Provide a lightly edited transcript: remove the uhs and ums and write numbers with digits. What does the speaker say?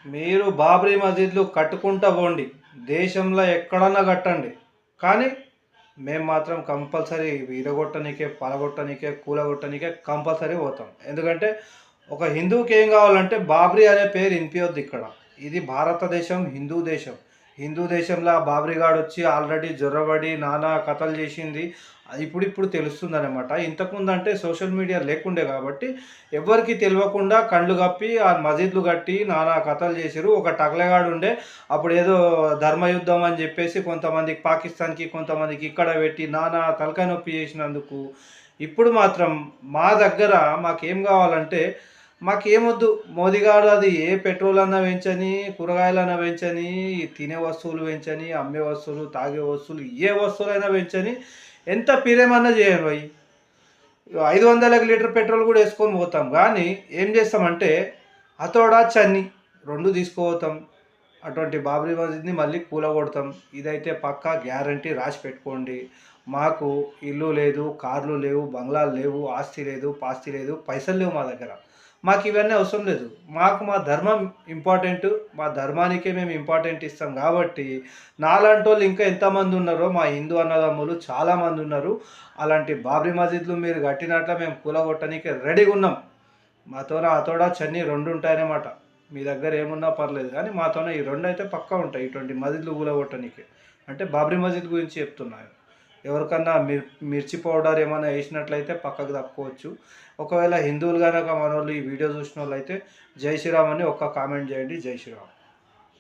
మీరు బాబ్రీ మసీద్లు కట్టుకుంటా పోండి, దేశంలో ఎక్కడన్నా కట్టండి, కానీ మేము మాత్రం కంపల్సరీ విరగొట్టనికే, పలగొట్టనికే, కూలగొట్టనికే కంపల్సరీ పోతాం. ఎందుకంటే ఒక హిందువుకి ఏం కావాలంటే బాబ్రీ అనే పేరు వినిపించొద్దు ఇక్కడ. ఇది భారతదేశం, హిందూ దేశం. హిందూ దేశంలో ఆ బాబ్రీ గాడు వచ్చి ఆల్రెడీ జొర్రబడి నానా కథలు చేసింది ఇప్పుడిప్పుడు తెలుస్తుందన్నమాట. ఇంతకుముందు అంటే సోషల్ మీడియా లేకుండే కాబట్టి ఎవరికి తెలియకుండా కళ్ళు కప్పి ఆ మసీద్లు కట్టి నానా కథలు చేసిరు. ఒక టగ్లగాడు ఉండే అప్పుడు ఏదో ధర్మయుద్ధం అని చెప్పేసి కొంతమందికి పాకిస్తాన్కి, కొంతమందికి ఇక్కడ పెట్టి నానా తలకాయ నొప్పి చేసినందుకు ఇప్పుడు మాత్రం మా దగ్గర మాకేం కావాలంటే మాకేమొద్దు. మోదీ గారు అది ఏ పెట్రోల్ అన్నా పెంచని, కూరగాయలన్నా పెంచని, తినే వస్తువులు పెంచని, అమ్మే వస్తువులు, తాగే వస్తువులు, ఏ వస్తువులైనా పెంచని, ఎంత పిరేమన్నా చేయను భయ్. 500 లీటర్ పెట్రోల్ కూడా వేసుకొని పోతాం, కానీ ఏం చేస్తామంటే హతోడా చన్ని 2 తీసుకుపోతాం. అటువంటి బాబ్రీ మస్జిద్ని మళ్ళీ కూలగొడతాం. ఇదైతే పక్కా గ్యారంటీ, రాసి పెట్టుకోండి. మాకు ఇల్లు లేదు, కార్లు లేవు, బంగ్లాలు లేవు, ఆస్తి లేదు, పాస్తి లేదు, పైసలు లేవు మా దగ్గర. మాకు ఇవన్నీ అవసరం లేదు. మాకు మా ధర్మం ఇంపార్టెంట్. మా ధర్మానికే మేము ఇంపార్టెంట్ ఇస్తాం కాబట్టి నాలాంటోళ్ళు ఇంకా ఎంతమంది ఉన్నారో మా హిందూ అన్నదమ్ములు చాలామంది ఉన్నారు. అలాంటి బాబ్రీ మసీద్లు మీరు కట్టినట్ల మేము కూలగొట్టడానికి రెడీగా ఉన్నాం. మాతోన హతోడా చన్నీ 2 ఉంటాయన్నమాట. మీ దగ్గర ఏమున్నా పర్లేదు, కానీ మాతోన ఈ 2 అయితే పక్కా ఉంటాయి. ఇటువంటి మసీద్లు కూలగొట్టనీకి అంటే బాబ్రీ మసీద్ గురించి చెప్తున్నాను. ఎవరికన్నా మిర్చి పౌడర్ ఏమైనా వేసినట్లయితే పక్కకు తప్పుకోవచ్చు. ఒకవేళ హిందువులు కనుక మనోళ్ళు ఈ వీడియో చూసిన వాళ్ళైతే జై శ్రీరామ్ అని ఒక్క కామెంట్ చేయండి. జై శ్రీరామ్.